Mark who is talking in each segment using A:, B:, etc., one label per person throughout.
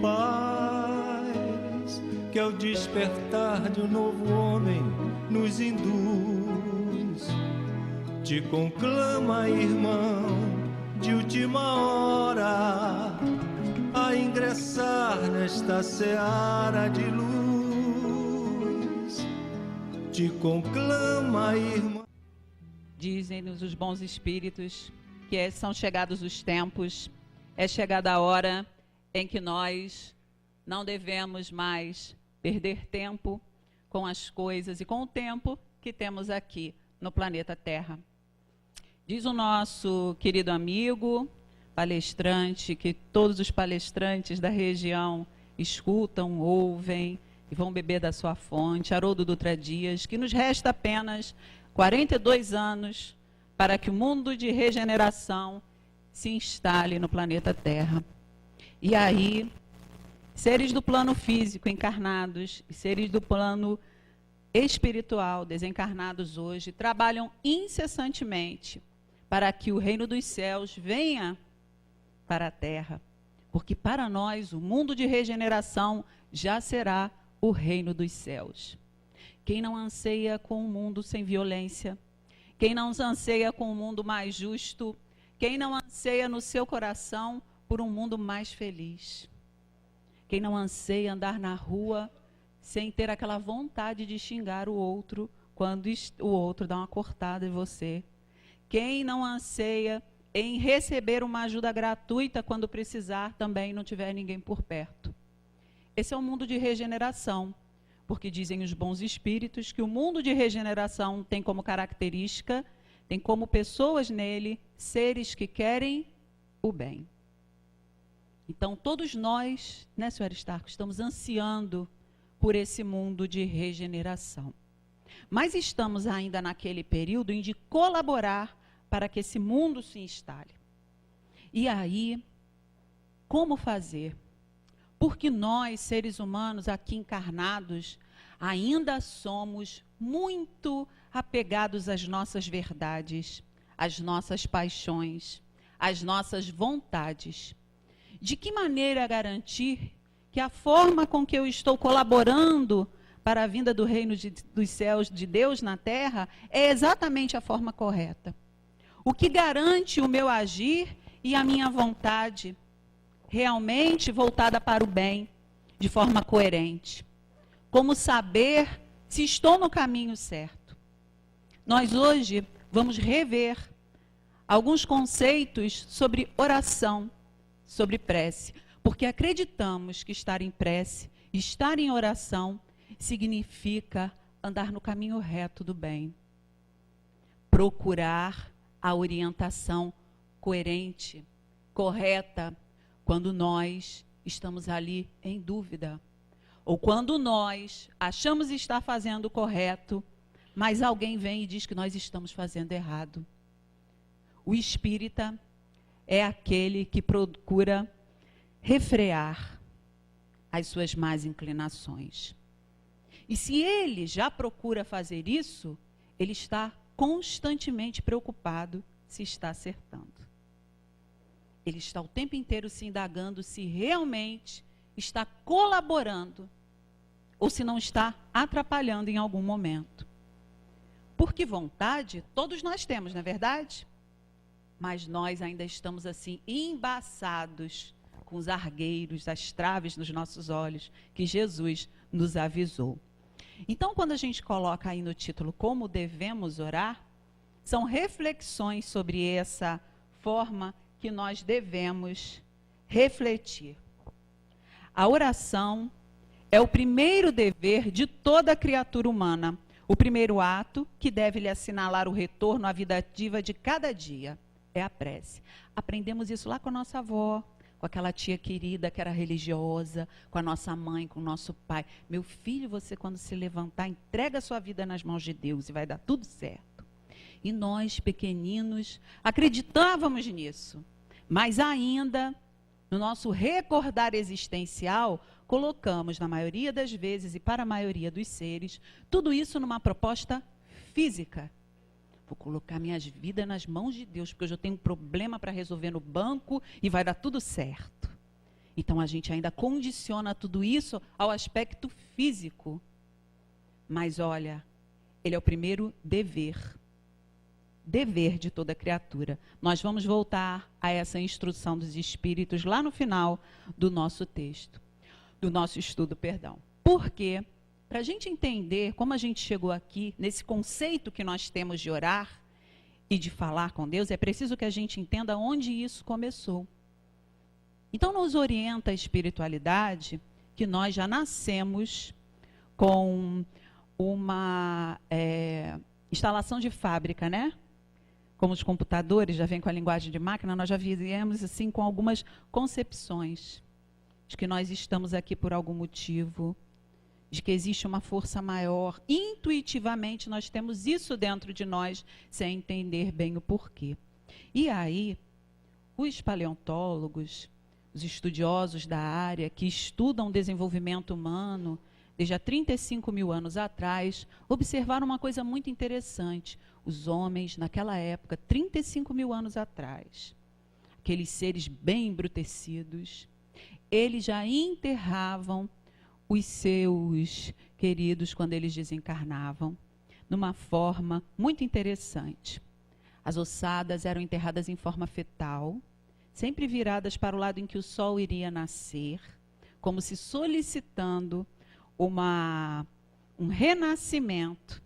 A: paz que ao despertar de um novo homem nos induz. Te conclama, irmão, de última hora, a ingressar nesta seara de luz. Te conclama, irmão.
B: Dizem-nos os bons espíritos que são chegados os tempos, é chegada a hora em que nós não devemos mais perder tempo com as coisas e com o tempo que temos aqui no planeta Terra. Diz o nosso querido amigo, palestrante, que todos os palestrantes da região escutam, ouvem e vão beber da sua fonte, Haroldo Dutra Dias, que nos resta apenas 42 anos para que o mundo de regeneração se instale no planeta Terra. E aí, seres do plano físico encarnados e seres do plano espiritual desencarnados hoje trabalham incessantemente para que o reino dos céus venha para a Terra, porque para nós o mundo de regeneração já será o reino dos céus. Quem não anseia com um mundo sem violência, quem não anseia com um mundo mais justo, quem não anseia no seu coração por um mundo mais feliz, quem não anseia andar na rua sem ter aquela vontade de xingar o outro quando o outro dá uma cortada em você, quem não anseia em receber uma ajuda gratuita quando precisar também não tiver ninguém por perto. Esse é o mundo de regeneração, porque dizem os bons espíritos que o mundo de regeneração tem como característica, tem como pessoas nele, seres que querem o bem. Então todos nós, né, Sr. Aristarco, estamos ansiando por esse mundo de regeneração. Mas estamos ainda naquele período em de colaborar para que esse mundo se instale. E aí, como fazer? Porque nós, seres humanos aqui encarnados, ainda somos muito apegados às nossas verdades, às nossas paixões, às nossas vontades. De que maneira garantir que a forma com que eu estou colaborando para a vinda do reino dos céus de Deus na Terra é exatamente a forma correta? O que garante o meu agir e a minha vontade realmente voltada para o bem, de forma coerente? Como saber se estou no caminho certo? Nós hoje vamos rever alguns conceitos sobre oração, sobre prece, porque acreditamos que estar em prece, estar em oração, significa andar no caminho reto do bem. Procurar a orientação coerente, correta, quando nós estamos ali em dúvida, ou quando nós achamos estar fazendo o correto, mas alguém vem e diz que nós estamos fazendo errado. O espírita é aquele que procura refrear as suas más inclinações. E se ele já procura fazer isso, ele está constantemente preocupado se está acertando. Ele está o tempo inteiro se indagando se realmente está colaborando ou se não está atrapalhando em algum momento. Porque vontade todos nós temos, não é verdade? Mas nós ainda estamos assim embaçados com os argueiros, as traves nos nossos olhos que Jesus nos avisou. Então, quando a gente coloca aí no título como devemos orar, são reflexões sobre essa forma que nós devemos refletir. A oração é o primeiro dever de toda criatura humana, o primeiro ato que deve lhe assinalar o retorno à vida ativa de cada dia. É a prece. Aprendemos isso lá com a nossa avó, com aquela tia querida que era religiosa, com a nossa mãe, com o nosso pai. Meu filho, você quando se levantar, entrega a sua vida nas mãos de Deus e vai dar tudo certo. E nós, pequeninos, acreditávamos nisso. Mas ainda, no nosso recordar existencial, colocamos, na maioria das vezes e para a maioria dos seres, tudo isso numa proposta física. Vou colocar minhas vidas nas mãos de Deus, porque eu já tenho um problema para resolver no banco e vai dar tudo certo. Então a gente ainda condiciona tudo isso ao aspecto físico. Mas olha, ele é o primeiro dever de toda criatura. Nós vamos voltar a essa instrução dos espíritos lá no final do nosso texto, do nosso estudo, perdão. Porque, para a gente entender como a gente chegou aqui, nesse conceito que nós temos de orar e de falar com Deus, é preciso que a gente entenda onde isso começou. Então, nos orienta a espiritualidade que nós já nascemos com uma instalação de fábrica, né? Como os computadores já vêm com a linguagem de máquina, nós já viemos assim com algumas concepções de que nós estamos aqui por algum motivo, de que existe uma força maior. Intuitivamente nós temos isso dentro de nós, sem entender bem o porquê. E aí, os paleontólogos, os estudiosos da área que estudam o desenvolvimento humano, desde há 35 mil anos atrás, observaram uma coisa muito interessante. Os homens, naquela época, 35 mil anos atrás, aqueles seres bem embrutecidos, eles já enterravam os seus queridos quando eles desencarnavam, numa forma muito interessante. As ossadas eram enterradas em forma fetal, sempre viradas para o lado em que o sol iria nascer, como se solicitando um renascimento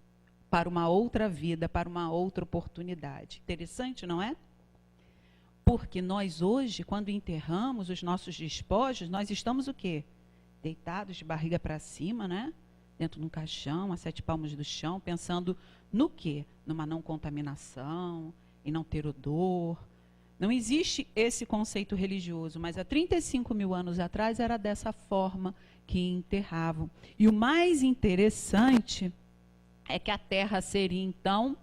B: para uma outra vida, para uma outra oportunidade. Interessante, não é? Porque nós hoje, quando enterramos os nossos despojos, nós estamos o quê? Deitados de barriga para cima, né? Dentro de um caixão, a 7 palmos do chão, pensando no quê? Numa não contaminação, em não ter odor. Não existe esse conceito religioso, mas há 35 mil anos atrás era dessa forma que enterravam. E o mais interessante é que a terra seria, então,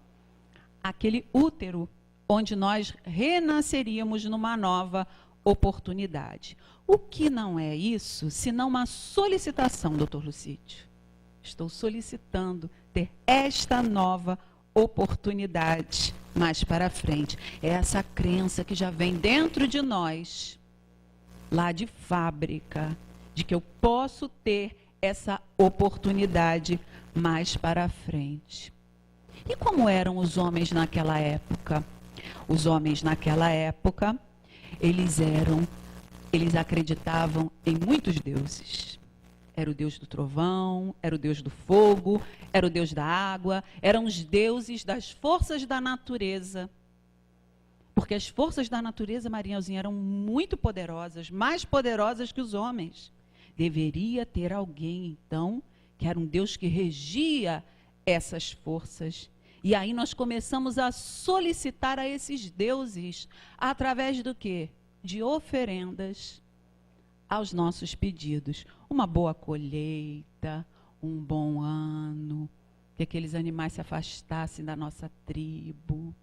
B: aquele útero onde nós renasceríamos numa nova oportunidade. O que não é isso, senão uma solicitação, doutor Lucídio? Estou solicitando ter esta nova oportunidade mais para frente. É essa crença que já vem dentro de nós, lá de fábrica, de que eu posso ter essa oportunidade mais para frente. E como eram os homens naquela época? Os homens naquela época, eles acreditavam em muitos deuses. Era o Deus do trovão, era o Deus do fogo, era o Deus da água, eram os deuses das forças da natureza. Porque as forças da natureza, Mariãozinha, eram muito poderosas, mais poderosas que os homens. Deveria ter alguém, então, que era um Deus que regia essas forças. E aí nós começamos a solicitar a esses deuses, através do quê? De oferendas aos nossos pedidos. Uma boa colheita, um bom ano, que aqueles animais se afastassem da nossa tribo.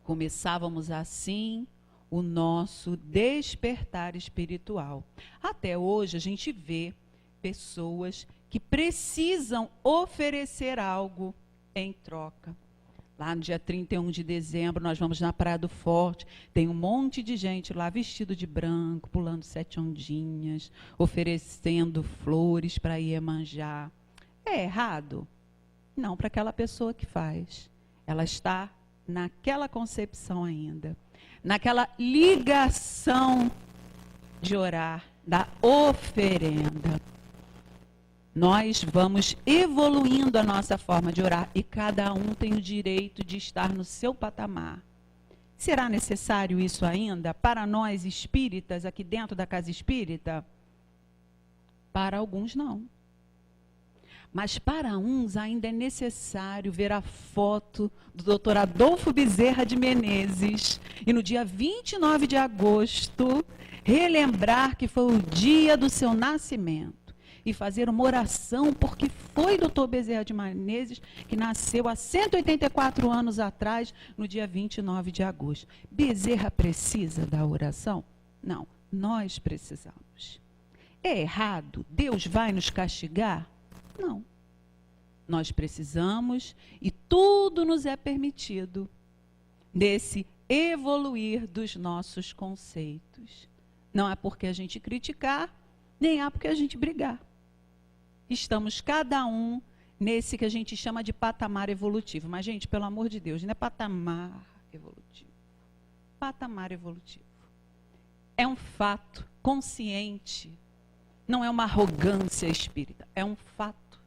B: Começávamos assim o nosso despertar espiritual. Até hoje a gente vê pessoas que precisam oferecer algo em troca. Lá no dia 31 de dezembro, nós vamos na Praia do Forte, tem um monte de gente lá vestido de branco, pulando 7 ondinhas, oferecendo flores para Iemanjá. É errado? Não, para aquela pessoa que faz. Ela está naquela concepção ainda, naquela ligação de orar, da oferenda. Nós vamos evoluindo a nossa forma de orar e cada um tem o direito de estar no seu patamar. Será necessário isso ainda para nós espíritas aqui dentro da casa espírita? Para alguns não. Mas para uns ainda é necessário ver a foto do Dr. Adolfo Bezerra de Menezes e no dia 29 de agosto relembrar que foi o dia do seu nascimento e fazer uma oração, porque foi Dr. Bezerra de Menezes que nasceu há 184 anos atrás, no dia 29 de agosto. Bezerra precisa da oração? Não, nós precisamos. É errado? Deus vai nos castigar? Não. Nós precisamos e tudo nos é permitido nesse evoluir dos nossos conceitos. Não há por que a gente criticar, nem há por que a gente brigar. Estamos cada um nesse que a gente chama de patamar evolutivo. Mas, gente, pelo amor de Deus, não é patamar evolutivo. Patamar evolutivo. É um fato consciente. Não é uma arrogância espírita. É um fato.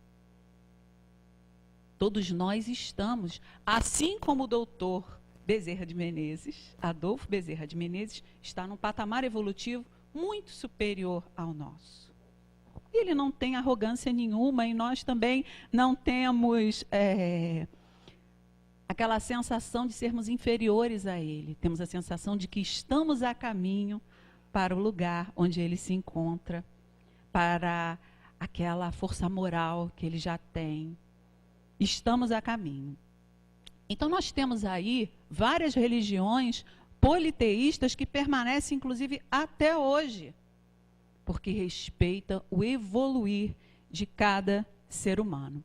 B: Todos nós estamos, assim como o doutor Bezerra de Menezes, Adolfo Bezerra de Menezes, está num patamar evolutivo muito superior ao nosso. Ele não tem arrogância nenhuma e nós também não temos aquela sensação de sermos inferiores a ele. Temos a sensação de que estamos a caminho para o lugar onde ele se encontra, para aquela força moral que ele já tem. Estamos a caminho. Então nós temos aí várias religiões politeístas que permanecem, inclusive, até hoje, porque respeitam o evoluir de cada ser humano.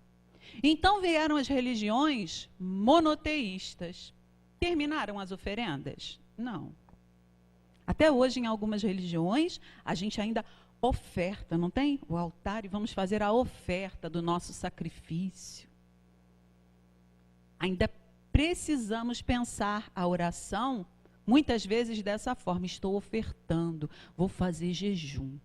B: Então vieram as religiões monoteístas. Terminaram as oferendas? Não. Até hoje, em algumas religiões, a gente ainda oferta, não tem? O altar, e vamos fazer a oferta do nosso sacrifício. Ainda precisamos pensar a oração, muitas vezes dessa forma: estou ofertando, vou fazer jejum.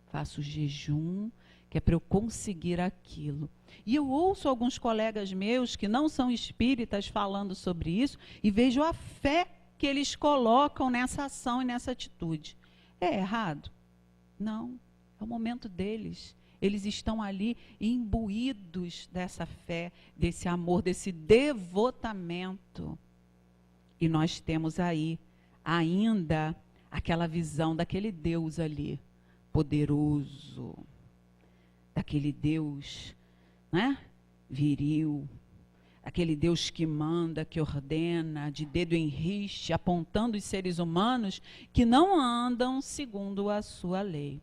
B: Faço jejum, que é para eu conseguir aquilo. E eu ouço alguns colegas meus que não são espíritas falando sobre isso e vejo a fé que eles colocam nessa ação e nessa atitude. É errado? Não, é o momento deles. Eles estão ali imbuídos dessa fé, desse amor, desse devotamento. E nós temos aí ainda aquela visão daquele Deus ali, poderoso, daquele Deus, né, viril, aquele Deus que manda, que ordena, de dedo em riste, apontando os seres humanos que não andam segundo a sua lei.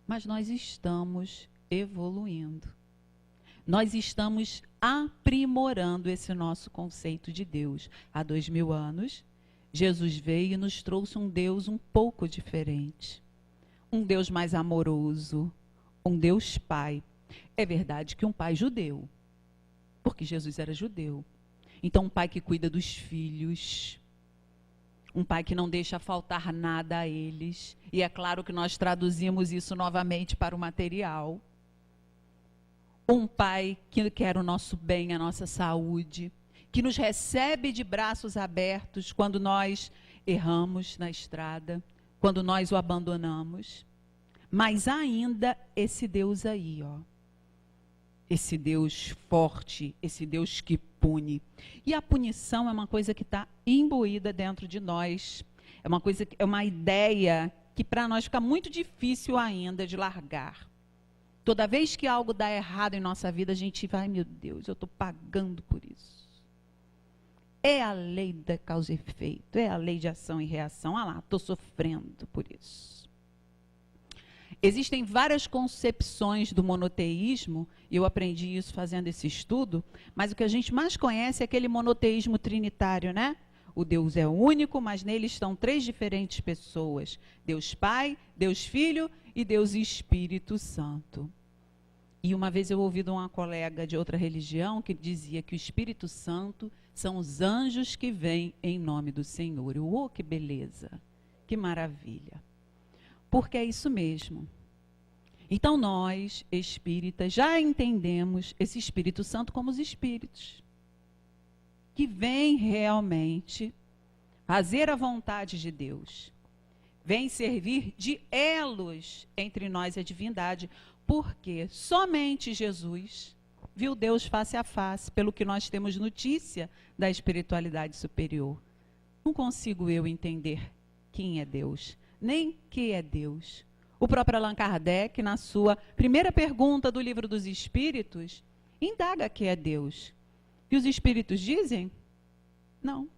B: Mas nós estamos evoluindo. Nós estamos aprimorando esse nosso conceito de Deus. Há 2000 anos, Jesus veio e nos trouxe um Deus um pouco diferente. Um Deus mais amoroso, um Deus Pai. É verdade que um pai judeu, porque Jesus era judeu. Então, um pai que cuida dos filhos, um pai que não deixa faltar nada a eles. E é claro que nós traduzimos isso novamente para o material. Um pai que quer o nosso bem, a nossa saúde, que nos recebe de braços abertos quando nós erramos na estrada, quando nós o abandonamos. Mas ainda esse Deus aí, ó. Esse Deus forte, esse Deus que pune. E a punição é uma coisa que está imbuída dentro de nós. É uma ideia que para nós fica muito difícil ainda de largar. Toda vez que algo dá errado em nossa vida, a gente vai, meu Deus, eu estou pagando por isso. É a lei da causa e efeito, é a lei de ação e reação. Ah lá, estou sofrendo por isso. Existem várias concepções do monoteísmo, e eu aprendi isso fazendo esse estudo, mas o que a gente mais conhece é aquele monoteísmo trinitário, né? O Deus é único, mas nele estão 3 diferentes pessoas: Deus Pai, Deus Filho e Deus Espírito Santo. E uma vez eu ouvi de uma colega de outra religião que dizia que o Espírito Santo são os anjos que vêm em nome do Senhor. Oh, que beleza, que maravilha. Porque é isso mesmo. Então nós, espíritas, já entendemos esse Espírito Santo como os espíritos que vêm realmente fazer a vontade de Deus. Vem servir de elos entre nós e a divindade, porque somente Jesus viu Deus face a face, pelo que nós temos notícia da espiritualidade superior. Não consigo eu entender quem é Deus, nem que é Deus. O próprio Allan Kardec, na sua primeira pergunta do Livro dos Espíritos, indaga que é Deus. E os espíritos dizem? Não.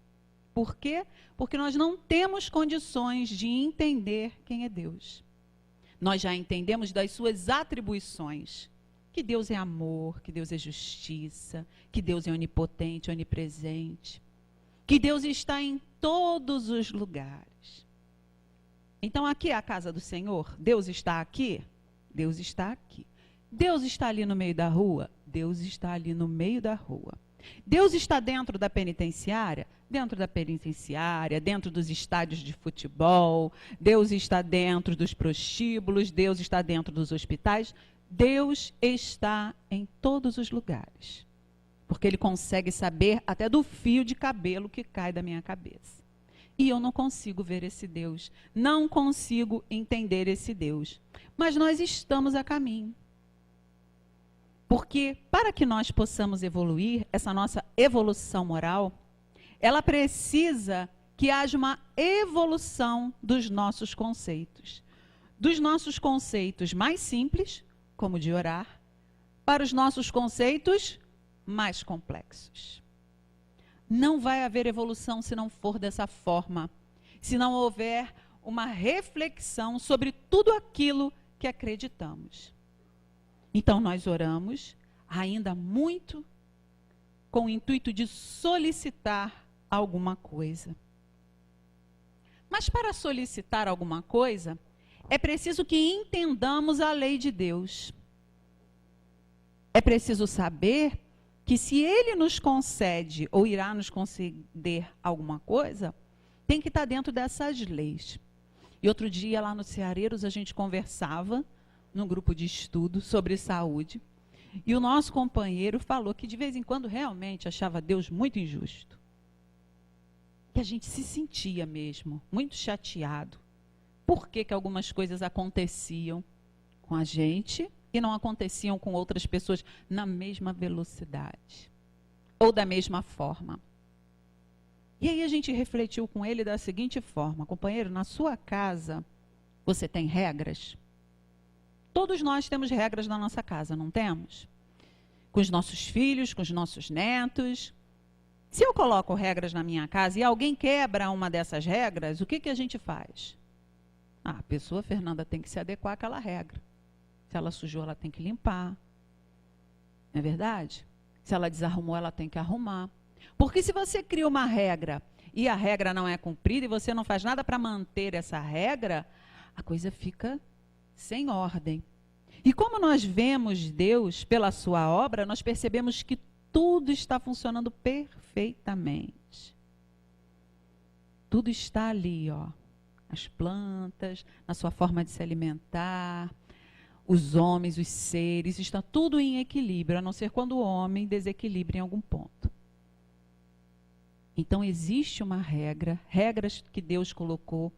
B: Por quê? Porque nós não temos condições de entender quem é Deus. Nós já entendemos das suas atribuições. Que Deus é amor, que Deus é justiça, que Deus é onipotente, onipresente. Que Deus está em todos os lugares. Então aqui é a casa do Senhor? Deus está aqui? Deus está aqui. Deus está ali no meio da rua? Deus está ali no meio da rua. Deus está dentro da penitenciária? Dentro da penitenciária, dentro dos estádios de futebol, Deus está dentro dos prostíbulos, Deus está dentro dos hospitais. Deus está em todos os lugares, porque Ele consegue saber até do fio de cabelo que cai da minha cabeça. E eu não consigo ver esse Deus, não consigo entender esse Deus, mas nós estamos a caminho. Porque para que nós possamos evoluir, essa nossa evolução moral, ela precisa que haja uma evolução dos nossos conceitos. Dos nossos conceitos mais simples, como de orar, para os nossos conceitos mais complexos. Não vai haver evolução se não for dessa forma, se não houver uma reflexão sobre tudo aquilo que acreditamos. Então nós oramos ainda muito com o intuito de solicitar alguma coisa. Mas para solicitar alguma coisa, é preciso que entendamos a lei de Deus. É preciso saber que se Ele nos concede ou irá nos conceder alguma coisa, tem que estar dentro dessas leis. E outro dia lá no Ceareiros a gente conversava num grupo de estudo sobre saúde, e o nosso companheiro falou que de vez em quando realmente achava Deus muito injusto. Que a gente se sentia mesmo muito chateado. Por que que algumas coisas aconteciam com a gente e não aconteciam com outras pessoas na mesma velocidade ou da mesma forma? E aí a gente refletiu com ele da seguinte forma: companheiro, na sua casa você tem regras? Todos nós temos regras na nossa casa, não temos? Com os nossos filhos, com os nossos netos. Se eu coloco regras na minha casa e alguém quebra uma dessas regras, o que que a gente faz? A pessoa, Fernanda, tem que se adequar àquela regra. Se ela sujou, ela tem que limpar. Não é verdade? Se ela desarrumou, ela tem que arrumar. Porque se você cria uma regra e a regra não é cumprida e você não faz nada para manter essa regra, a coisa fica sem ordem. E como nós vemos Deus pela sua obra, nós percebemos que tudo está funcionando perfeitamente. Tudo está ali, ó. As plantas, na sua forma de se alimentar, os homens, os seres, está tudo em equilíbrio, a não ser quando o homem desequilibra em algum ponto. Então existe uma regra, regras que Deus colocou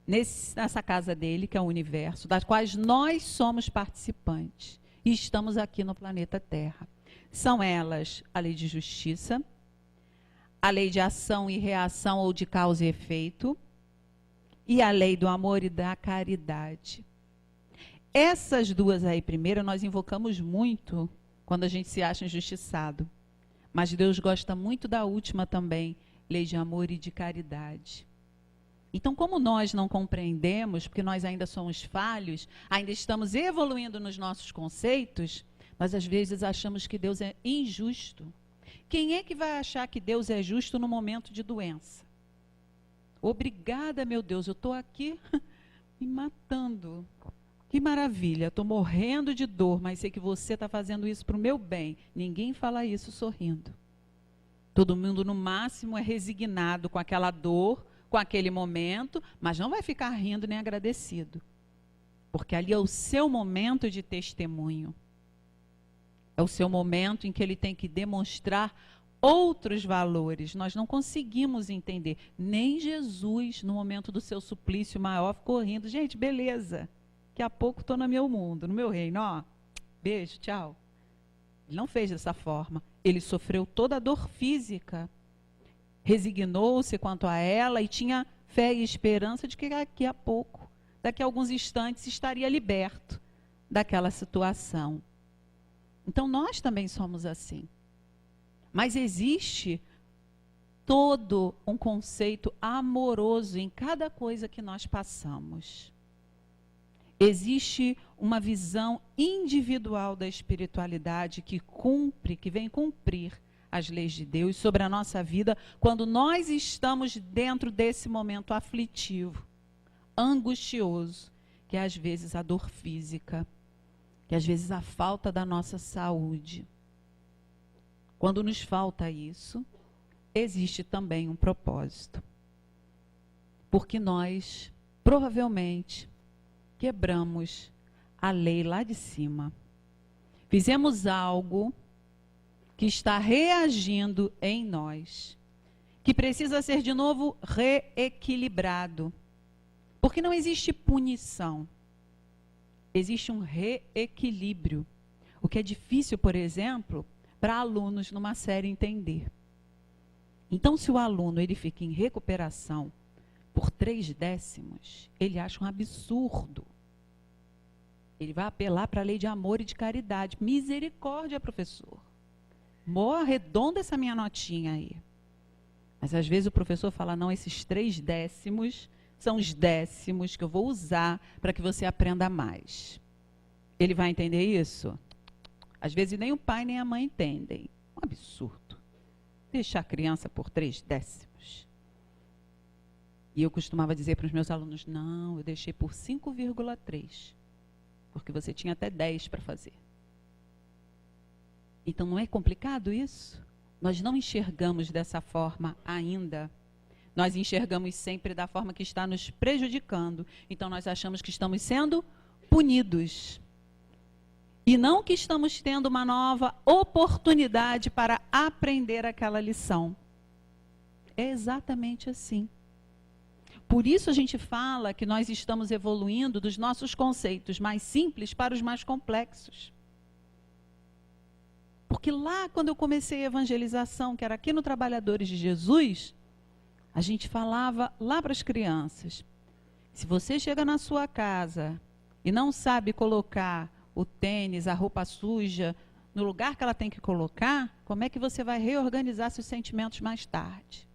B: nessa casa dele, que é o universo, das quais nós somos participantes e estamos aqui no planeta Terra. São elas a lei de justiça, a lei de ação e reação ou de causa e efeito, e a lei do amor e da caridade. Essas duas aí, primeiro, nós invocamos muito quando a gente se acha injustiçado. Mas Deus gosta muito da última também, lei de amor e de caridade. Então, como nós não compreendemos, porque nós ainda somos falhos, ainda estamos evoluindo nos nossos conceitos, nós às vezes achamos que Deus é injusto. Quem é que vai achar que Deus é justo no momento de doença? Obrigada, meu Deus, eu estou aqui me matando. Que maravilha, estou morrendo de dor, mas sei que você está fazendo isso para o meu bem. Ninguém fala isso sorrindo. Todo mundo, no máximo, é resignado com aquela dor, com aquele momento, mas não vai ficar rindo nem agradecido. Porque ali é o seu momento de testemunho. É o seu momento em que ele tem que demonstrar outros valores. Nós não conseguimos entender. Nem Jesus, no momento do seu suplício maior, ficou rindo. Gente, beleza. Daqui a pouco estou no meu mundo, no meu reino. Ó, beijo, tchau. Ele não fez dessa forma. Ele sofreu toda a dor física. Resignou-se quanto a ela e tinha fé e esperança de que daqui a pouco, daqui a alguns instantes, estaria liberto daquela situação. Então, nós também somos assim. Mas existe todo um conceito amoroso em cada coisa que nós passamos. Existe uma visão individual da espiritualidade que cumpre, que vem cumprir as leis de Deus sobre a nossa vida quando nós estamos dentro desse momento aflitivo, angustioso, que é às vezes a dor física, que é às vezes a falta da nossa saúde. Quando nos falta isso, existe também um propósito. Porque nós, provavelmente, quebramos a lei lá de cima. Fizemos algo que está reagindo em nós, que precisa ser de novo reequilibrado. Porque não existe punição, existe um reequilíbrio. O que é difícil, por exemplo, para alunos numa série entender. Então, se o aluno ele fica em recuperação por 3/10, ele acha um absurdo. Ele vai apelar para a lei de amor e de caridade. Misericórdia, professor. Mó arredonda essa minha notinha aí. Mas às vezes o professor fala, não, esses 3/10 são os décimos que eu vou usar para que você aprenda mais. Ele vai entender isso? Às vezes nem o pai nem a mãe entendem. Um absurdo. Deixar a criança por 3/10. E eu costumava dizer para os meus alunos, não, eu deixei por 5,3. Porque você tinha até 10 para fazer. Então não é complicado isso? Nós não enxergamos dessa forma ainda. Nós enxergamos sempre da forma que está nos prejudicando. Então nós achamos que estamos sendo punidos. E não que estamos tendo uma nova oportunidade para aprender aquela lição. É exatamente assim. Por isso a gente fala que nós estamos evoluindo dos nossos conceitos mais simples para os mais complexos. Porque lá, quando eu comecei a evangelização, que era aqui no Trabalhadores de Jesus, a gente falava lá para as crianças, se você chega na sua casa e não sabe colocar o tênis, a roupa suja, no lugar que ela tem que colocar, como é que você vai reorganizar seus sentimentos mais tarde?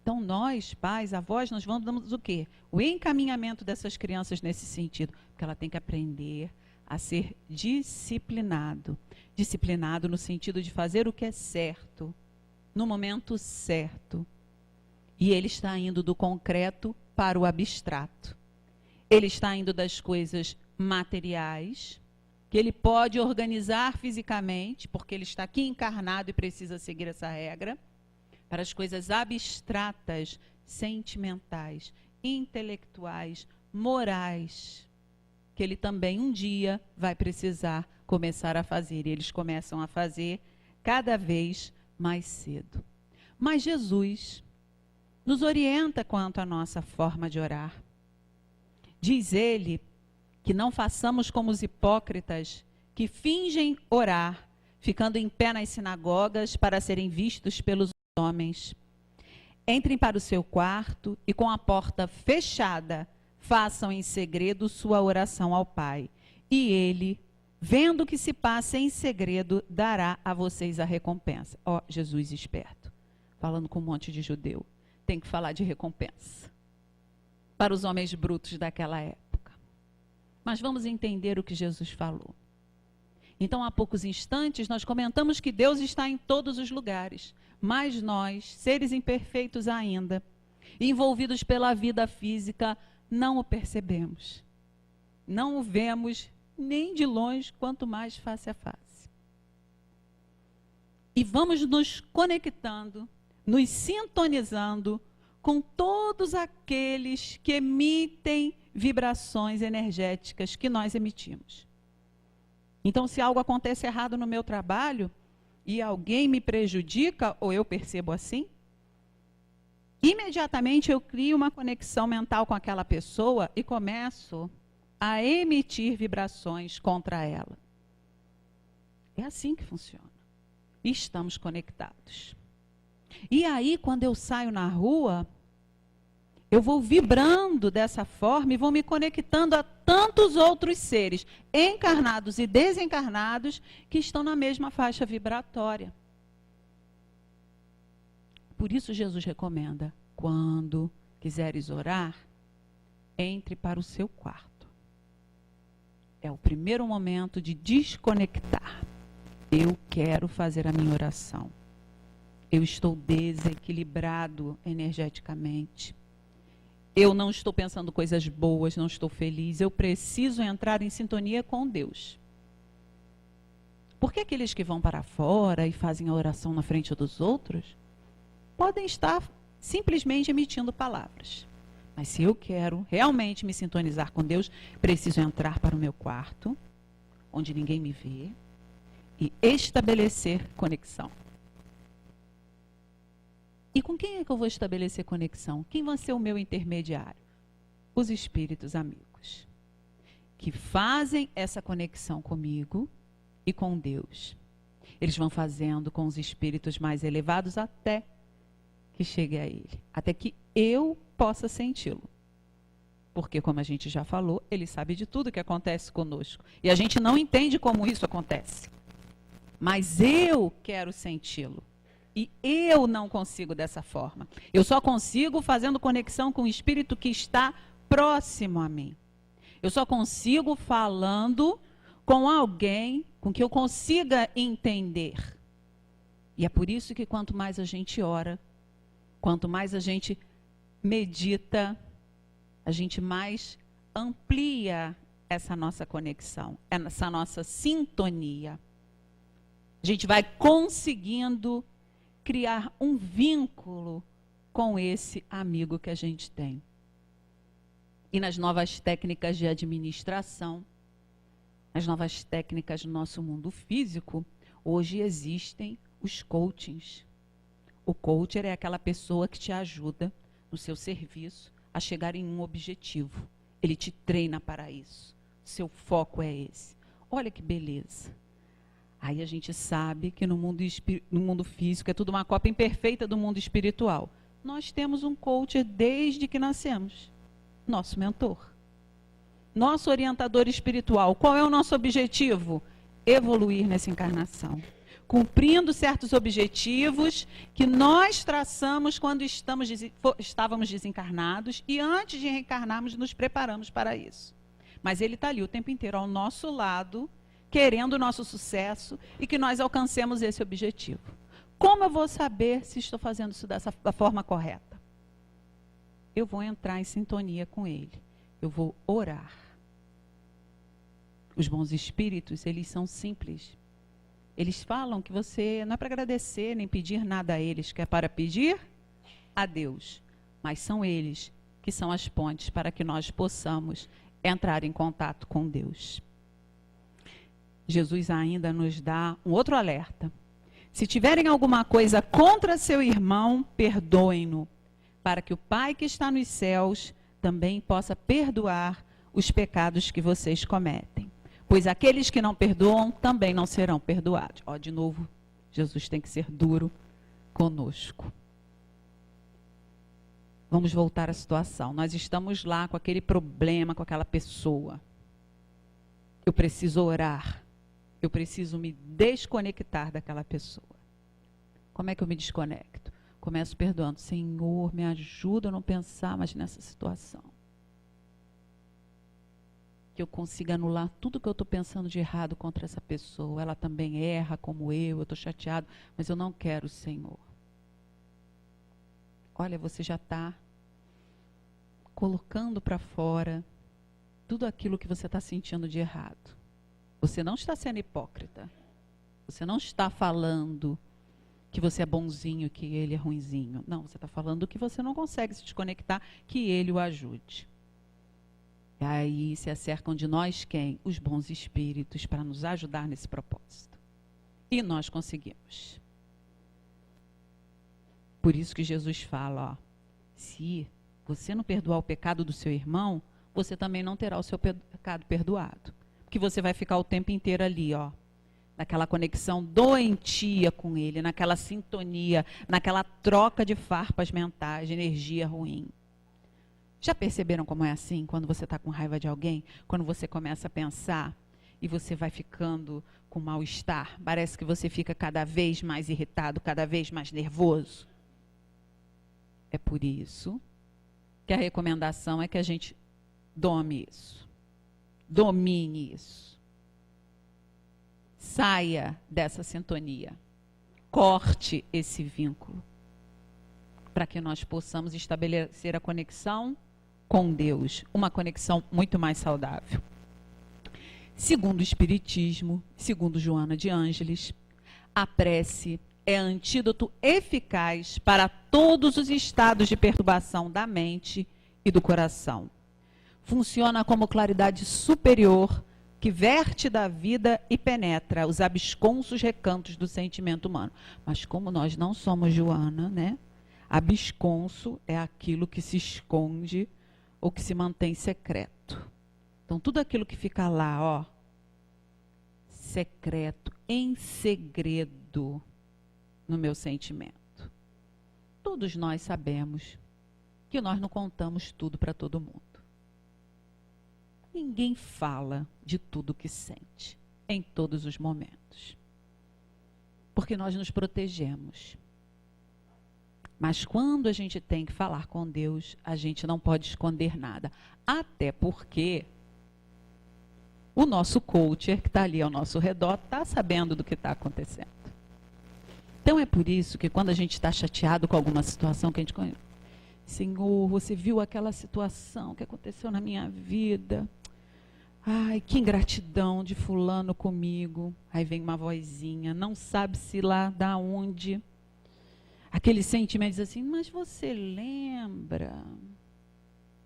B: Então nós, pais, avós, nós vamos o quê? O encaminhamento dessas crianças nesse sentido, porque ela tem que aprender a ser disciplinado. Disciplinado no sentido de fazer o que é certo, no momento certo. E ele está indo do concreto para o abstrato. Ele está indo das coisas materiais, que ele pode organizar fisicamente, porque ele está aqui encarnado e precisa seguir essa regra, para as coisas abstratas, sentimentais, intelectuais, morais, que ele também um dia vai precisar começar a fazer. E eles começam a fazer cada vez mais cedo. Mas Jesus nos orienta quanto à nossa forma de orar. Diz ele que não façamos como os hipócritas que fingem orar, ficando em pé nas sinagogas para serem vistos pelos homens. Entrem para o seu quarto e com a porta fechada, façam em segredo sua oração ao Pai. E ele, vendo o que se passa em segredo, dará a vocês a recompensa. Ó, Jesus esperto, falando com um monte de judeu. Tem que falar de recompensa para os homens brutos daquela época. Mas vamos entender o que Jesus falou. Então, há poucos instantes, nós comentamos que Deus está em todos os lugares. Mas nós, seres imperfeitos ainda, envolvidos pela vida física, não o percebemos. Não o vemos nem de longe, quanto mais face a face. E vamos nos conectando, nos sintonizando com todos aqueles que emitem vibrações energéticas que nós emitimos. Então, se algo acontece errado no meu trabalho e alguém me prejudica, ou eu percebo assim, imediatamente eu crio uma conexão mental com aquela pessoa e começo a emitir vibrações contra ela. É assim que funciona. Estamos conectados. E aí, quando eu saio na rua, eu vou vibrando dessa forma e vou me conectando a tantos outros seres, encarnados e desencarnados, que estão na mesma faixa vibratória. Por isso Jesus recomenda, quando quiseres orar, entre para o seu quarto. É o primeiro momento de desconectar. Eu quero fazer a minha oração. Eu estou desequilibrado energeticamente. eu não estou pensando coisas boas, não estou feliz, eu preciso entrar em sintonia com Deus. Porque aqueles que vão para fora e fazem a oração na frente dos outros, podem estar simplesmente emitindo palavras. Mas se eu quero realmente me sintonizar com Deus, preciso entrar para o meu quarto, onde ninguém me vê, e estabelecer conexão. E com quem é que eu vou estabelecer conexão? Quem vai ser o meu intermediário? Os espíritos amigos, que fazem essa conexão comigo e com Deus. Eles vão fazendo com os espíritos mais elevados até que chegue a Ele, até que eu possa senti-lo. Porque, como a gente já falou, Ele sabe de tudo que acontece conosco. E a gente não entende como isso acontece. Mas eu quero senti-lo. E eu não consigo dessa forma. Eu só consigo fazendo conexão com o espírito que está próximo a mim. Eu só consigo falando com alguém com que eu consiga entender. E é por isso que quanto mais a gente ora, quanto mais a gente medita, a gente mais amplia essa nossa conexão, essa nossa sintonia. A gente vai conseguindo criar um vínculo com esse amigo que a gente tem. E nas novas técnicas de administração, nas novas técnicas do nosso mundo físico, hoje existem os coachings. O coacher é aquela pessoa que te ajuda no seu serviço a chegar em um objetivo. Ele te treina para isso. Seu foco é esse. Olha que beleza. Aí a gente sabe que no mundo físico é tudo uma cópia imperfeita do mundo espiritual. Nós temos um coacher desde que nascemos. Nosso mentor. Nosso orientador espiritual. Qual é o nosso objetivo? Evoluir nessa encarnação. Cumprindo certos objetivos que nós traçamos quando estávamos desencarnados e antes de reencarnarmos nos preparamos para isso. Mas ele está ali o tempo inteiro ao nosso lado, querendo o nosso sucesso e que nós alcancemos esse objetivo. Como eu vou saber se estou fazendo isso da forma correta? Eu vou entrar em sintonia com ele. Eu vou orar. Os bons espíritos, eles são simples. Eles falam que você não é para agradecer nem pedir nada a eles, que é para pedir a Deus. Mas são eles que são as pontes para que nós possamos entrar em contato com Deus. Jesus ainda nos dá um outro alerta. Se tiverem alguma coisa contra seu irmão, perdoem-no, para que o Pai que está nos céus também possa perdoar os pecados que vocês cometem. Pois aqueles que não perdoam também não serão perdoados. Ó, de novo, Jesus tem que ser duro conosco. Vamos voltar à situação. Nós estamos lá com aquele problema, com aquela pessoa. Eu preciso orar. Eu preciso me desconectar daquela pessoa. Como é que eu me desconecto? Começo perdoando. Senhor, me ajuda a não pensar mais nessa situação. Que eu consiga anular tudo que eu estou pensando de errado contra essa pessoa. Ela também erra como eu estou chateado, mas eu não quero, Senhor. Olha, você já está colocando para fora tudo aquilo que você está sentindo de errado. Você não está sendo hipócrita. Você não está falando que você é bonzinho, que ele é ruinzinho. Não, você está falando que você não consegue se desconectar, que ele o ajude. E aí se acercam de nós quem? Os bons espíritos para nos ajudar nesse propósito. E nós conseguimos. Por isso que Jesus fala, ó, se você não perdoar o pecado do seu irmão, você também não terá o seu pecado perdoado. Porque você vai ficar o tempo inteiro ali, ó, naquela conexão doentia com ele, naquela sintonia, naquela troca de farpas mentais, de energia ruim. Já perceberam como é assim, quando você está com raiva de alguém? Quando você começa a pensar e você vai ficando com mal-estar? Parece que você fica cada vez mais irritado, cada vez mais nervoso. É por isso que a recomendação é que a gente domine isso. Saia dessa sintonia. Corte esse vínculo. Para que nós possamos estabelecer a conexão com Deus, uma conexão muito mais saudável. Segundo o Espiritismo, segundo Joana de Ângeles, a prece é antídoto eficaz para todos os estados de perturbação da mente e do coração. Funciona como claridade superior que verte da vida e penetra os absconsos recantos do sentimento humano. Mas como nós não somos Joana, né? Absconso é aquilo que se esconde ou que se mantém secreto. Então, tudo aquilo que fica lá, ó, secreto, em segredo, no meu sentimento. Todos nós sabemos que nós não contamos tudo para todo mundo. Ninguém fala de tudo que sente, em todos os momentos. Porque nós nos protegemos. Mas quando a gente tem que falar com Deus, a gente não pode esconder nada. Até porque o nosso coacher, que está ali ao nosso redor, está sabendo do que está acontecendo. Então é por isso que quando a gente está chateado com alguma situação que a gente conhece, Senhor, você viu aquela situação que aconteceu na minha vida? Ai, que ingratidão de fulano comigo. Aí vem uma vozinha, não sabe-se lá da onde. Aquele sentimento diz assim, mas você lembra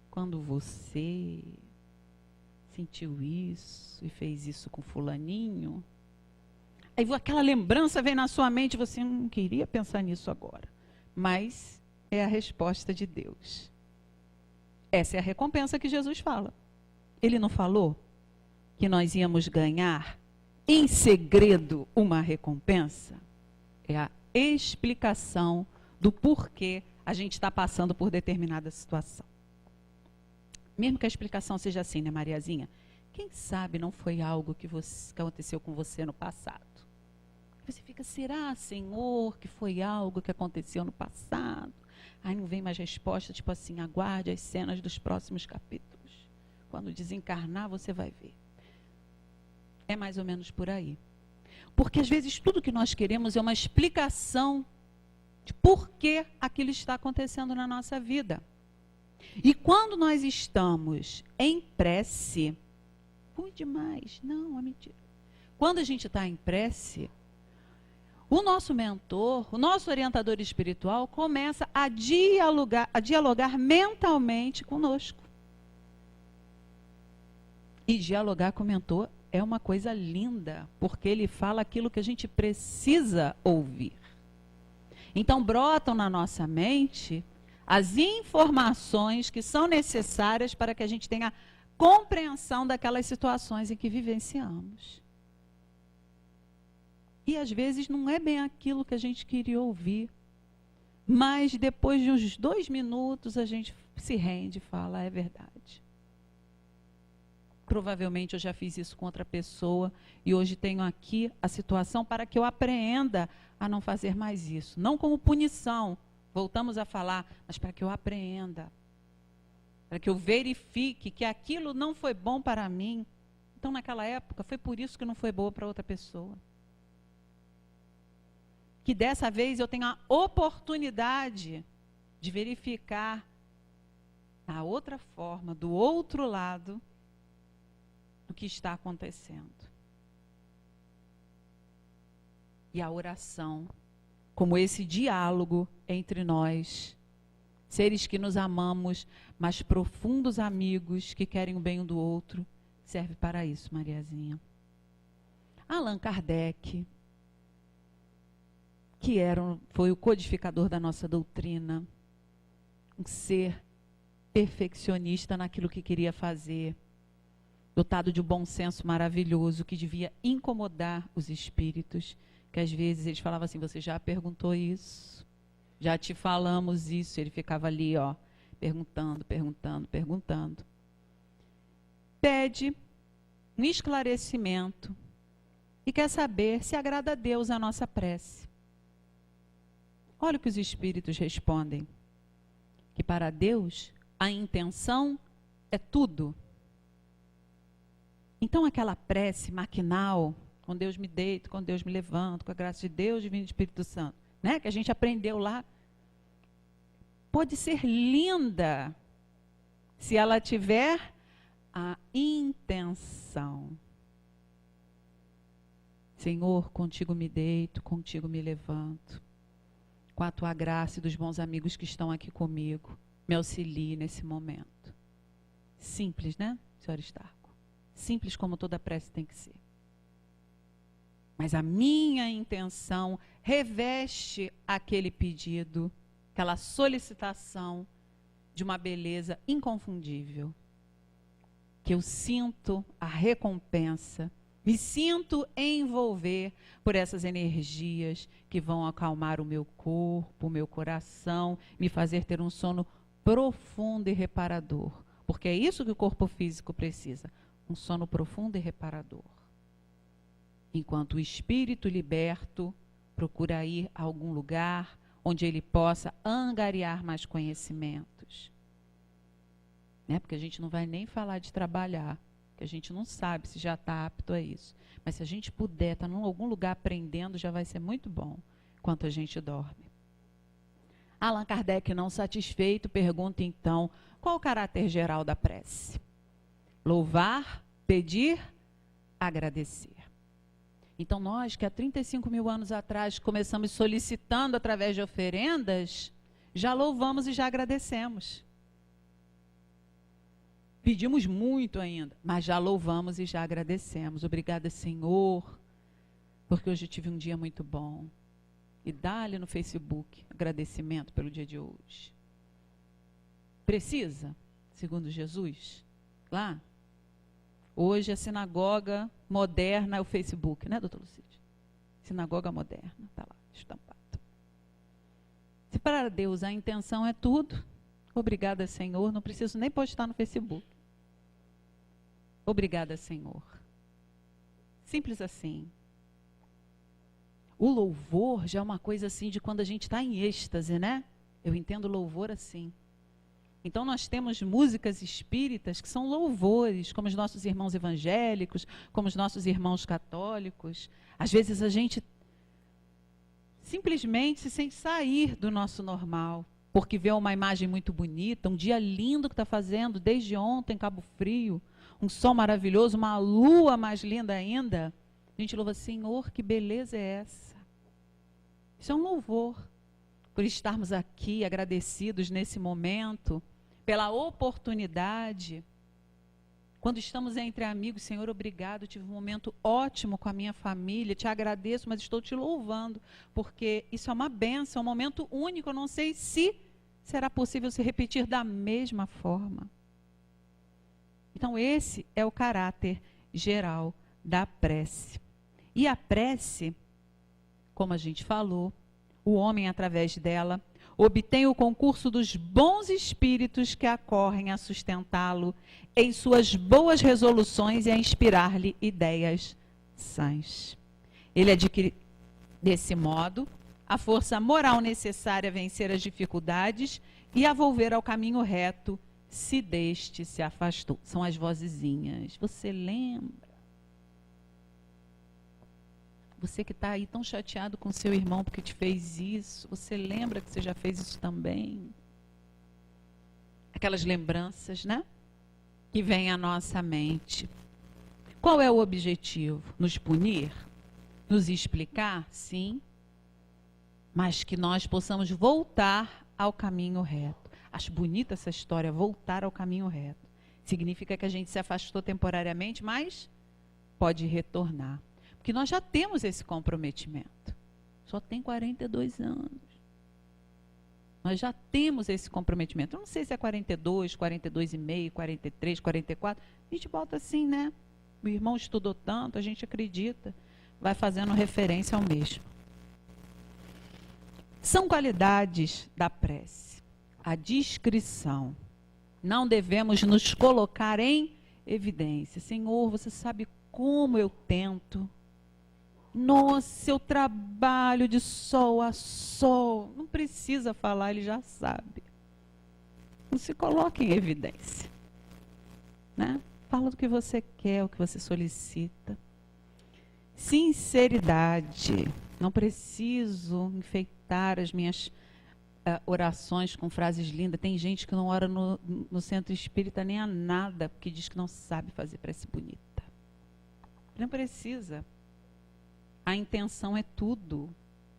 B: quando você sentiu isso e fez isso com fulaninho? Aí aquela lembrança vem na sua mente e você não queria pensar nisso agora. Mas é a resposta de Deus. Essa é a recompensa que Jesus fala. Ele não falou que nós íamos ganhar em segredo uma recompensa? É a explicação do porquê a gente está passando por determinada situação. Mesmo que a explicação seja assim, né, Mariazinha? Quem sabe não foi algo que aconteceu com você no passado? Você fica, será, Senhor, que foi algo que aconteceu no passado? Aí não vem mais resposta, tipo assim, aguarde as cenas dos próximos capítulos. Quando desencarnar, você vai ver. É mais ou menos por aí. Porque às vezes tudo que nós queremos é uma explicação de por que aquilo está acontecendo na nossa vida. E quando nós estamos em prece, ruim demais, não, é mentira. Quando a gente está em prece, o nosso mentor, o nosso orientador espiritual começa a dialogar mentalmente conosco. E dialogar com o mentor é uma coisa linda, porque ele fala aquilo que a gente precisa ouvir. Então, brotam na nossa mente as informações que são necessárias para que a gente tenha compreensão daquelas situações em que vivenciamos. E às vezes não é bem aquilo que a gente queria ouvir. Mas depois de uns 2 minutos a gente se rende e fala, é verdade. Provavelmente eu já fiz isso com outra pessoa e hoje tenho aqui a situação para que eu apreenda a não fazer mais isso. Não como punição, voltamos a falar, mas para que eu apreenda. Para que eu verifique que aquilo não foi bom para mim. Então naquela época foi por isso que não foi boa para outra pessoa. Que dessa vez eu tenho a oportunidade de verificar a outra forma, do outro lado, do que está acontecendo. E a oração, como esse diálogo entre nós, seres que nos amamos, mas profundos amigos que querem o bem um do outro, serve para isso, Mariazinha. Allan Kardec, que foi o codificador da nossa doutrina, um ser perfeccionista naquilo que queria fazer, dotado de um bom senso maravilhoso, que devia incomodar os espíritos, que às vezes eles falavam assim, você já perguntou isso? Já te falamos isso? Ele ficava ali, ó, perguntando. Pede um esclarecimento e quer saber se agrada a Deus a nossa prece. Olha o que os espíritos respondem, que para Deus a intenção é tudo. Então aquela prece maquinal, com Deus me deito, com Deus me levanto, com a graça de Deus, divino Espírito Santo, né, que a gente aprendeu lá, pode ser linda, se ela tiver a intenção. Senhor, contigo me deito, contigo me levanto. Com a tua graça e dos bons amigos que estão aqui comigo, me auxilie nesse momento. Simples, né, senhor Starco? Simples como toda prece tem que ser. Mas a minha intenção reveste aquele pedido, aquela solicitação de uma beleza inconfundível. Que eu sinto a recompensa, me sinto envolver por essas energias que vão acalmar o meu corpo, o meu coração, me fazer ter um sono profundo e reparador. Porque é isso que o corpo físico precisa, um sono profundo e reparador. Enquanto o espírito liberto procura ir a algum lugar onde ele possa angariar mais conhecimentos. Né? Porque a gente não vai nem falar de trabalhar, que a gente não sabe se já está apto a isso. Mas se a gente puder estar em algum lugar aprendendo, já vai ser muito bom, enquanto a gente dorme. Allan Kardec, não satisfeito, pergunta então, qual o caráter geral da prece? Louvar, pedir, agradecer. Então nós, que há 35 mil anos atrás começamos solicitando através de oferendas, já louvamos e já agradecemos. Pedimos muito ainda, mas já louvamos e já agradecemos. Obrigada, Senhor, porque hoje eu tive um dia muito bom. E dá-lhe no Facebook agradecimento pelo dia de hoje. Precisa, segundo Jesus, lá? Hoje a sinagoga moderna é o Facebook, né, doutor Lucídio? Sinagoga moderna, está lá, estampado. Se para Deus a intenção é tudo, obrigada, Senhor, não preciso nem postar no Facebook. Obrigada, Senhor. Simples assim. O louvor já é uma coisa assim de quando a gente está em êxtase, né? Eu entendo louvor assim. Então nós temos músicas espíritas que são louvores, como os nossos irmãos evangélicos, como os nossos irmãos católicos. Às vezes a gente simplesmente se sente sair do nosso normal, porque vê uma imagem muito bonita, um dia lindo que está fazendo desde ontem em Cabo Frio, um sol maravilhoso, uma lua mais linda ainda. A gente louva, Senhor, que beleza é essa? Isso é um louvor. Por estarmos aqui agradecidos nesse momento, pela oportunidade. Quando estamos entre amigos, Senhor, obrigado, tive um momento ótimo com a minha família, te agradeço, mas estou te louvando, porque isso é uma bênção, é um momento único, eu não sei se será possível se repetir da mesma forma. Então esse é o caráter geral da prece. E a prece, como a gente falou, o homem, através dela, obtém o concurso dos bons espíritos que acorrem a sustentá-lo em suas boas resoluções e a inspirar-lhe ideias sãs. Ele adquire, desse modo, a força moral necessária a vencer as dificuldades e a volver ao caminho reto, se deste se afastou. São as vozezinhas. Você lembra? Você que está aí tão chateado com seu irmão porque te fez isso, você lembra que você já fez isso também? Aquelas lembranças, né? Que vêm à nossa mente. Qual é o objetivo? Nos punir? Nos explicar? Sim. Mas que nós possamos voltar ao caminho reto. Acho bonita essa história, voltar ao caminho reto. Significa que a gente se afastou temporariamente, mas pode retornar. Porque nós já temos esse comprometimento. Só tem 42 anos. Nós já temos esse comprometimento. Eu não sei se é 42, 42,5, 43, 44. A gente bota assim, né? O irmão estudou tanto, a gente acredita. Vai fazendo referência ao mesmo. São qualidades da prece. A discrição. Não devemos nos colocar em evidência. Senhor, você sabe como eu tento. Nossa, eu trabalho de sol a sol. Não precisa falar, ele já sabe. Não se coloque em evidência. Né? Fala do que você quer, o que você solicita. Sinceridade. Não preciso enfeitar as minhas orações com frases lindas. Tem gente que não ora no centro espírita nem a nada, porque diz que não sabe fazer prece bonita. Não precisa. A intenção é tudo.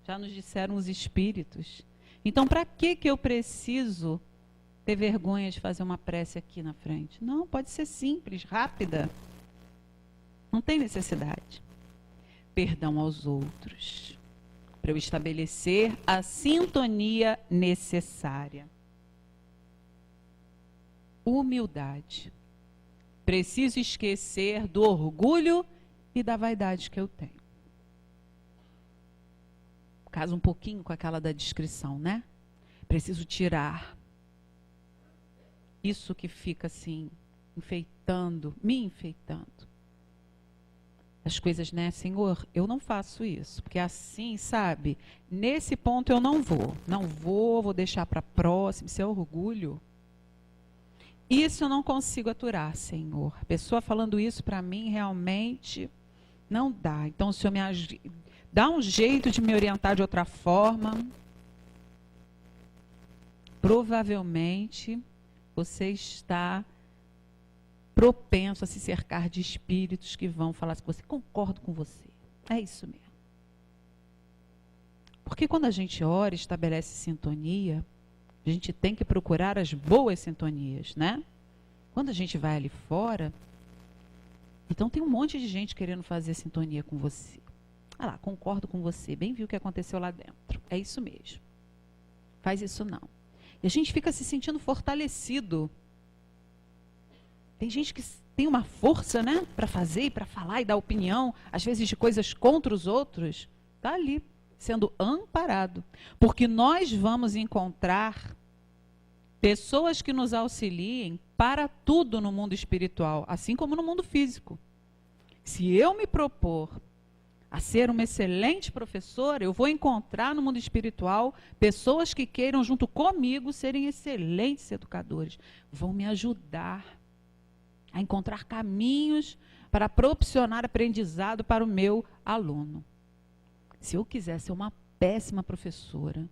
B: Já nos disseram os espíritos. Então, para que eu preciso ter vergonha de fazer uma prece aqui na frente? Não, pode ser simples, rápida. Não tem necessidade. Perdão aos outros. Para eu estabelecer a sintonia necessária. Humildade. Preciso esquecer do orgulho e da vaidade que eu tenho. Casa um pouquinho com aquela da descrição, né? Preciso tirar isso que fica assim, enfeitando, me enfeitando. As coisas, né, Senhor, eu não faço isso, porque assim, sabe, nesse ponto eu não vou deixar para próximo, isso é orgulho. Isso eu não consigo aturar, Senhor. A pessoa falando isso para mim realmente não dá. Então o Senhor dá um jeito de me orientar de outra forma. Provavelmente você está propenso a se cercar de espíritos que vão falar assim, você concordo com você. É isso mesmo. Porque quando a gente ora e estabelece sintonia, a gente tem que procurar as boas sintonias, né? Quando a gente vai ali fora, então tem um monte de gente querendo fazer sintonia com você. Ah lá, concordo com você, bem viu o que aconteceu lá dentro. É isso mesmo. Faz isso não. E a gente fica se sentindo fortalecido. Tem gente que tem uma força, né, para fazer e para falar e dar opinião, às vezes de coisas contra os outros, está ali, sendo amparado. Porque nós vamos encontrar pessoas que nos auxiliem para tudo no mundo espiritual, assim como no mundo físico. Se eu me propor a ser uma excelente professora, eu vou encontrar no mundo espiritual pessoas que queiram, junto comigo, serem excelentes educadores. Vão me ajudar a encontrar caminhos para proporcionar aprendizado para o meu aluno. Se eu quiser ser uma péssima professora,